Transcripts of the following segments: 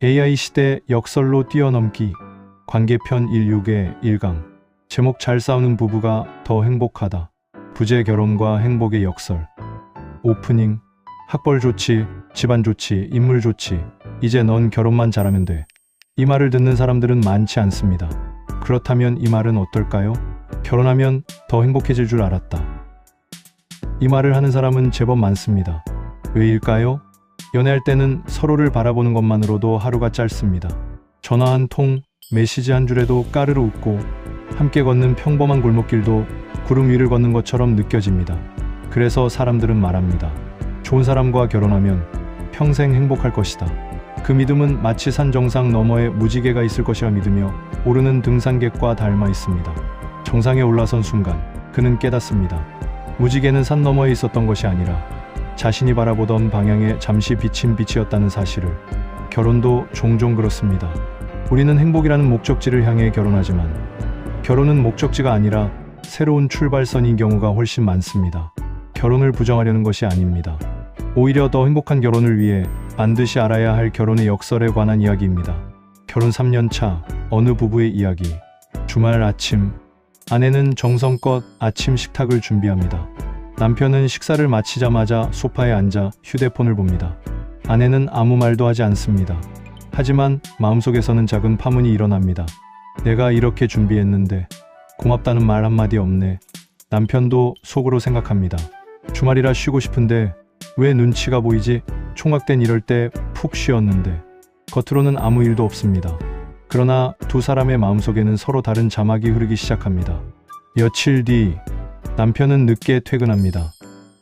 AI 시대 역설로 뛰어넘기 관계편 16의 1강. 제목 잘 싸우는 부부가 더 행복하다. 부재 결혼과 행복의 역설. 오프닝. 학벌 좋지, 집안 좋지, 인물 좋지. 이제 넌 결혼만 잘하면 돼. 이 말을 듣는 사람들은 많지 않습니다. 그렇다면 이 말은 어떨까요? 결혼하면 더 행복해질 줄 알았다. 이 말을 하는 사람은 제법 많습니다. 왜일까요? 연애할 때는 서로를 바라보는 것만으로도 하루가 짧습니다. 전화 한 통, 메시지 한 줄에도 까르르 웃고 함께 걷는 평범한 골목길도 구름 위를 걷는 것처럼 느껴집니다. 그래서 사람들은 말합니다. 좋은 사람과 결혼하면 평생 행복할 것이다. 그 믿음은 마치 산 정상 너머에 무지개가 있을 것이라 믿으며 오르는 등산객과 닮아 있습니다. 정상에 올라선 순간 그는 깨닫습니다. 무지개는 산 너머에 있었던 것이 아니라 자신이 바라보던 방향에 잠시 비친 빛이었다는 사실을. 결혼도 종종 그렇습니다. 우리는 행복이라는 목적지를 향해 결혼하지만 결혼은 목적지가 아니라 새로운 출발선인 경우가 훨씬 많습니다. 결혼을 부정하려는 것이 아닙니다. 오히려 더 행복한 결혼을 위해 반드시 알아야 할 결혼의 역설에 관한 이야기입니다. 결혼 3년 차 어느 부부의 이야기. 주말 아침, 아내는 정성껏 아침 식탁을 준비합니다. 남편은 식사를 마치자마자 소파에 앉아 휴대폰을 봅니다. 아내는 아무 말도 하지 않습니다. 하지만 마음속에서는 작은 파문이 일어납니다. 내가 이렇게 준비했는데 고맙다는 말 한마디 없네. 남편도 속으로 생각합니다. 주말이라 쉬고 싶은데 왜 눈치가 보이지? 총각된 이럴 때 푹 쉬었는데. 겉으로는 아무 일도 없습니다. 그러나 두 사람의 마음속에는 서로 다른 자막이 흐르기 시작합니다. 며칠 뒤 남편은 늦게 퇴근합니다.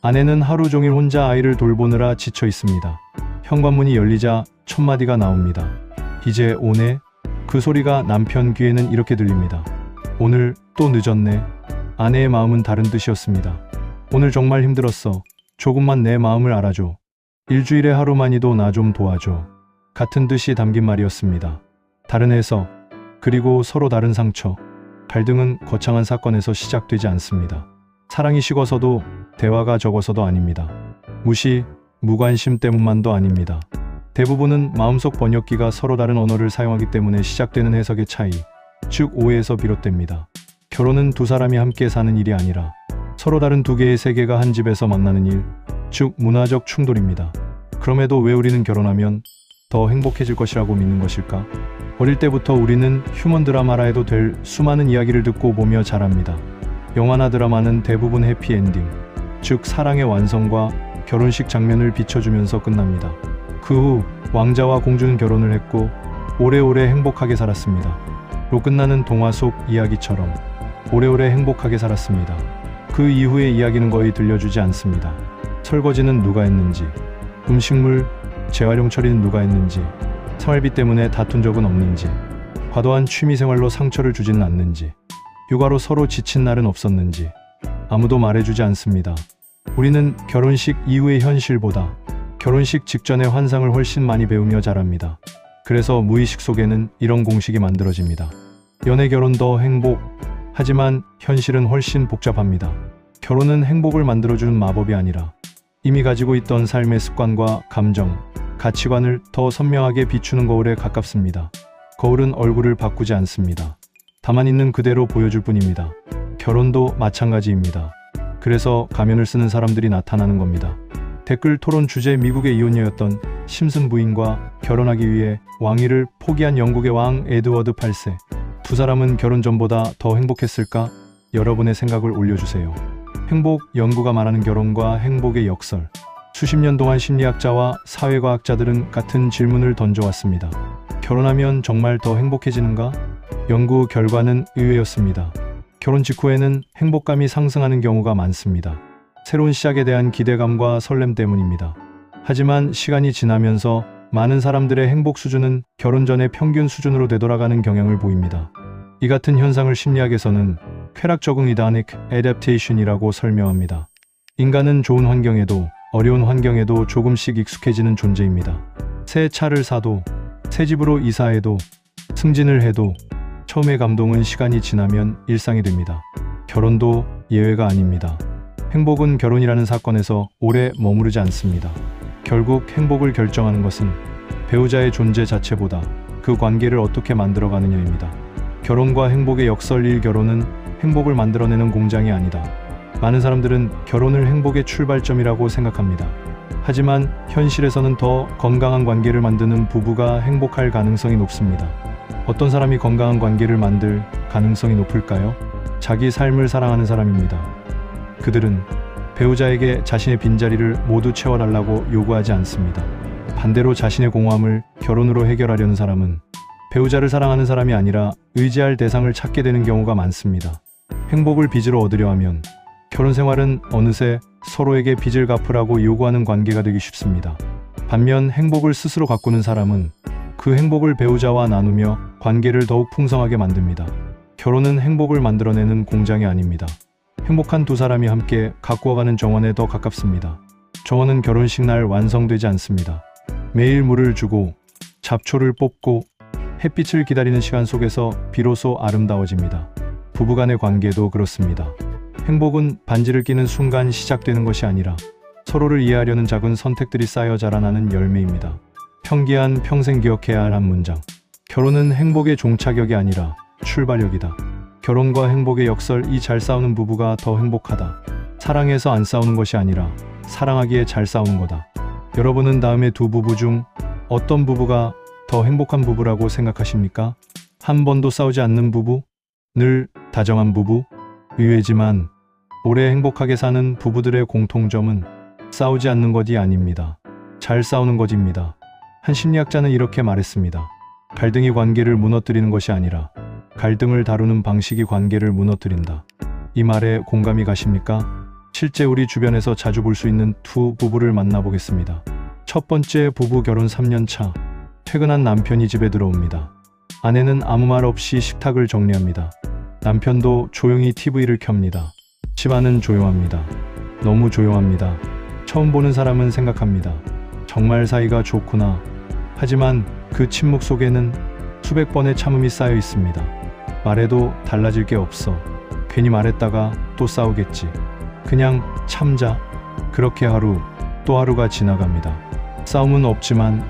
아내는 하루 종일 혼자 아이를 돌보느라 지쳐 있습니다. 현관문이 열리자 첫 마디가 나옵니다. 이제 오네? 그 소리가 남편 귀에는 이렇게 들립니다. 오늘 또 늦었네. 아내의 마음은 다른 뜻이었습니다. 오늘 정말 힘들었어. 조금만 내 마음을 알아줘. 일주일에 하루만이도 나 좀 도와줘. 같은 뜻이 담긴 말이었습니다. 다른 해석, 그리고 서로 다른 상처. 갈등은 거창한 사건에서 시작되지 않습니다. 사랑이 식어서도, 대화가 적어서도 아닙니다. 무시, 무관심 때문만도 아닙니다. 대부분은 마음속 번역기가 서로 다른 언어를 사용하기 때문에 시작되는 해석의 차이, 즉 오해에서 비롯됩니다. 결혼은 두 사람이 함께 사는 일이 아니라 서로 다른 두 개의 세계가 한 집에서 만나는 일, 즉 문화적 충돌입니다. 그럼에도 왜 우리는 결혼하면 더 행복해질 것이라고 믿는 것일까? 어릴 때부터 우리는 휴먼 드라마라 해도 될 수많은 이야기를 듣고 보며 자랍니다. 영화나 드라마는 대부분 해피엔딩, 즉 사랑의 완성과 결혼식 장면을 비춰주면서 끝납니다. 그 후 왕자와 공주는 결혼을 했고 오래오래 행복하게 살았습니다. 로 끝나는 동화 속 이야기처럼 오래오래 행복하게 살았습니다. 그 이후의 이야기는 거의 들려주지 않습니다. 설거지는 누가 했는지, 음식물, 재활용 처리는 누가 했는지, 생활비 때문에 다툰 적은 없는지, 과도한 취미생활로 상처를 주지는 않는지, 육아로 서로 지친 날은 없었는지 아무도 말해주지 않습니다. 우리는 결혼식 이후의 현실보다 결혼식 직전의 환상을 훨씬 많이 배우며 자랍니다. 그래서 무의식 속에는 이런 공식이 만들어집니다. 연애 결혼 더 행복. 하지만 현실은 훨씬 복잡합니다. 결혼은 행복을 만들어주는 마법이 아니라 이미 가지고 있던 삶의 습관과 감정, 가치관을 더 선명하게 비추는 거울에 가깝습니다. 거울은 얼굴을 바꾸지 않습니다. 다만 있는 그대로 보여줄 뿐입니다. 결혼도 마찬가지입니다. 그래서 가면을 쓰는 사람들이 나타나는 겁니다. 댓글 토론 주제 미국의 이혼녀였던 심슨 부인과 결혼하기 위해 왕위를 포기한 영국의 왕 에드워드 8세. 두 사람은 결혼 전보다 더 행복했을까? 여러분의 생각을 올려주세요. 행복 연구가 말하는 결혼과 행복의 역설. 수십 년 동안 심리학자와 사회과학자들은 같은 질문을 던져왔습니다. 결혼하면 정말 더 행복해지는가? 연구 결과는 의외였습니다. 결혼 직후에는 행복감이 상승하는 경우가 많습니다. 새로운 시작에 대한 기대감과 설렘 때문입니다. 하지만 시간이 지나면서 많은 사람들의 행복 수준은 결혼 전의 평균 수준으로 되돌아가는 경향을 보입니다. 이 같은 현상을 심리학에서는 쾌락 적응 이다닉 애댑테이션이라고 설명합니다. 인간은 좋은 환경에도 어려운 환경에도 조금씩 익숙해지는 존재입니다. 새 차를 사도, 새 집으로 이사해도, 승진을 해도 처음의 감동은 시간이 지나면 일상이 됩니다. 결혼도 예외가 아닙니다. 행복은 결혼이라는 사건에서 오래 머무르지 않습니다. 결국 행복을 결정하는 것은 배우자의 존재 자체보다 그 관계를 어떻게 만들어가느냐입니다. 결혼과 행복의 역설 1. 결혼은 행복을 만들어내는 공장이 아니다. 많은 사람들은 결혼을 행복의 출발점이라고 생각합니다. 하지만 현실에서는 더 건강한 관계를 만드는 부부가 행복할 가능성이 높습니다. 어떤 사람이 건강한 관계를 만들 가능성이 높을까요? 자기 삶을 사랑하는 사람입니다. 그들은 배우자에게 자신의 빈자리를 모두 채워달라고 요구하지 않습니다. 반대로 자신의 공허함을 결혼으로 해결하려는 사람은 배우자를 사랑하는 사람이 아니라 의지할 대상을 찾게 되는 경우가 많습니다. 행복을 빚으로 얻으려 하면 결혼 생활은 어느새 서로에게 빚을 갚으라고 요구하는 관계가 되기 쉽습니다. 반면 행복을 스스로 가꾸는 사람은 그 행복을 배우자와 나누며 관계를 더욱 풍성하게 만듭니다. 결혼은 행복을 만들어내는 공장이 아닙니다. 행복한 두 사람이 함께 가꾸어가는 정원에 더 가깝습니다. 정원은 결혼식 날 완성되지 않습니다. 매일 물을 주고 잡초를 뽑고 햇빛을 기다리는 시간 속에서 비로소 아름다워집니다. 부부간의 관계도 그렇습니다. 행복은 반지를 끼는 순간 시작되는 것이 아니라 서로를 이해하려는 작은 선택들이 쌓여 자라나는 열매입니다. 평기한 평생 기억해야 할 한 문장. 결혼은 행복의 종착역이 아니라 출발역이다. 결혼과 행복의 역설 2. 잘 싸우는 부부가 더 행복하다. 사랑해서 안 싸우는 것이 아니라 사랑하기에 잘 싸우는 거다. 여러분은 다음의 두 부부 중 어떤 부부가 더 행복한 부부라고 생각하십니까? 한 번도 싸우지 않는 부부? 늘 다정한 부부? 의외지만 오래 행복하게 사는 부부들의 공통점은 싸우지 않는 것이 아닙니다. 잘 싸우는 것입니다. 한 심리학자는 이렇게 말했습니다. 갈등이 관계를 무너뜨리는 것이 아니라 갈등을 다루는 방식이 관계를 무너뜨린다. 이 말에 공감이 가십니까? 실제 우리 주변에서 자주 볼 수 있는 두 부부를 만나보겠습니다. 첫 번째 부부 결혼 3년 차. 퇴근한 남편이 집에 들어옵니다. 아내는 아무 말 없이 식탁을 정리합니다. 남편도 조용히 TV를 켭니다. 집안은 조용합니다. 너무 조용합니다. 처음 보는 사람은 생각합니다. 정말 사이가 좋구나. 하지만 그 침묵 속에는 수백 번의 참음이 쌓여 있습니다. 말해도 달라질 게 없어. 괜히 말했다가 또 싸우겠지. 그냥 참자. 그렇게 하루 또 하루가 지나갑니다. 싸움은 없지만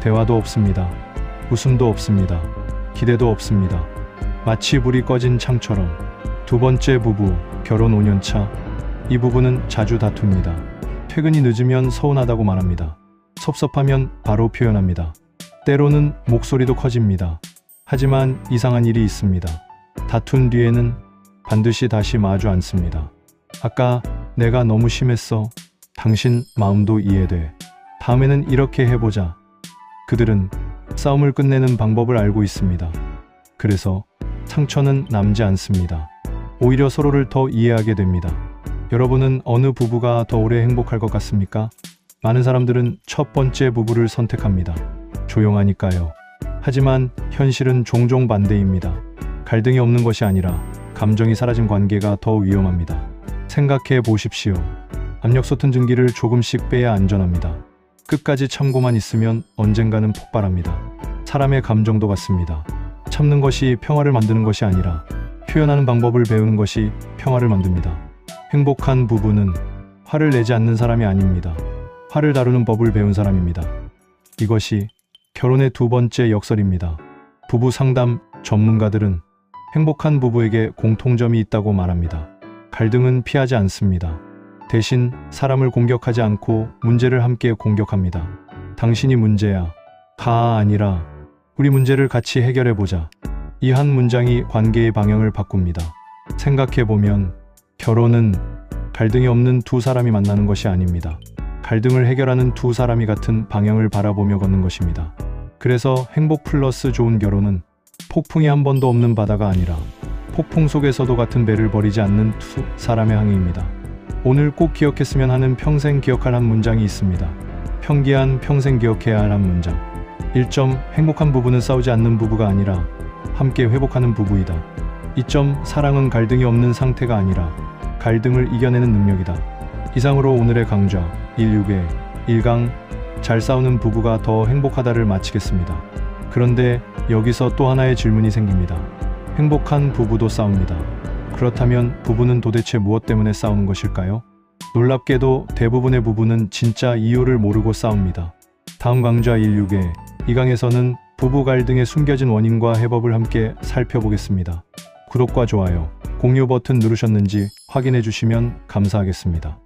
대화도 없습니다. 웃음도 없습니다. 기대도 없습니다. 마치 불이 꺼진 창처럼. 두 번째 부부, 결혼 5년 차. 이 부부는 자주 다툽니다. 퇴근이 늦으면 서운하다고 말합니다. 섭섭하면 바로 표현합니다. 때로는 목소리도 커집니다. 하지만 이상한 일이 있습니다. 다툰 뒤에는 반드시 다시 마주 앉습니다. 아까 내가 너무 심했어. 당신 마음도 이해돼. 다음에는 이렇게 해보자. 그들은 싸움을 끝내는 방법을 알고 있습니다. 그래서 상처는 남지 않습니다. 오히려 서로를 더 이해하게 됩니다. 여러분은 어느 부부가 더 오래 행복할 것 같습니까? 많은 사람들은 첫 번째 부부를 선택합니다. 조용하니까요. 하지만 현실은 종종 반대입니다. 갈등이 없는 것이 아니라 감정이 사라진 관계가 더 위험합니다. 생각해 보십시오. 압력 솟은 증기를 조금씩 빼야 안전합니다. 끝까지 참고만 있으면 언젠가는 폭발합니다. 사람의 감정도 같습니다. 참는 것이 평화를 만드는 것이 아니라 표현하는 방법을 배우는 것이 평화를 만듭니다. 행복한 부부는 화를 내지 않는 사람이 아닙니다. 화를 다루는 법을 배운 사람입니다. 이것이 결혼의 두 번째 역설입니다. 부부 상담 전문가들은 행복한 부부에게 공통점이 있다고 말합니다. 갈등은 피하지 않습니다. 대신 사람을 공격하지 않고 문제를 함께 공격합니다. 당신이 문제야. 가 아니라 우리 문제를 같이 해결해보자. 이 한 문장이 관계의 방향을 바꿉니다. 생각해보면 결혼은 갈등이 없는 두 사람이 만나는 것이 아닙니다. 갈등을 해결하는 두 사람이 같은 방향을 바라보며 걷는 것입니다. 그래서 행복 플러스 좋은 결혼은 폭풍이 한 번도 없는 바다가 아니라 폭풍 속에서도 같은 배를 버리지 않는 두 사람의 항해입니다. 오늘 꼭 기억했으면 하는 평생 기억할 한 문장이 있습니다. 평기한 평생 기억해야 할 한 문장. 1점 행복한 부부는 싸우지 않는 부부가 아니라 함께 회복하는 부부이다. 2점 사랑은 갈등이 없는 상태가 아니라 갈등을 이겨내는 능력이다. 이상으로 오늘의 강좌 16의 1강 잘 싸우는 부부가 더 행복하다를 마치겠습니다. 그런데 여기서 또 하나의 질문이 생깁니다. 행복한 부부도 싸웁니다. 그렇다면 부부는 도대체 무엇 때문에 싸우는 것일까요? 놀랍게도 대부분의 부부는 진짜 이유를 모르고 싸웁니다. 다음 강좌 16의 이 강에서는 부부 갈등의 숨겨진 원인과 해법을 함께 살펴보겠습니다. 구독과 좋아요, 공유 버튼 누르셨는지 확인해 주시면 감사하겠습니다.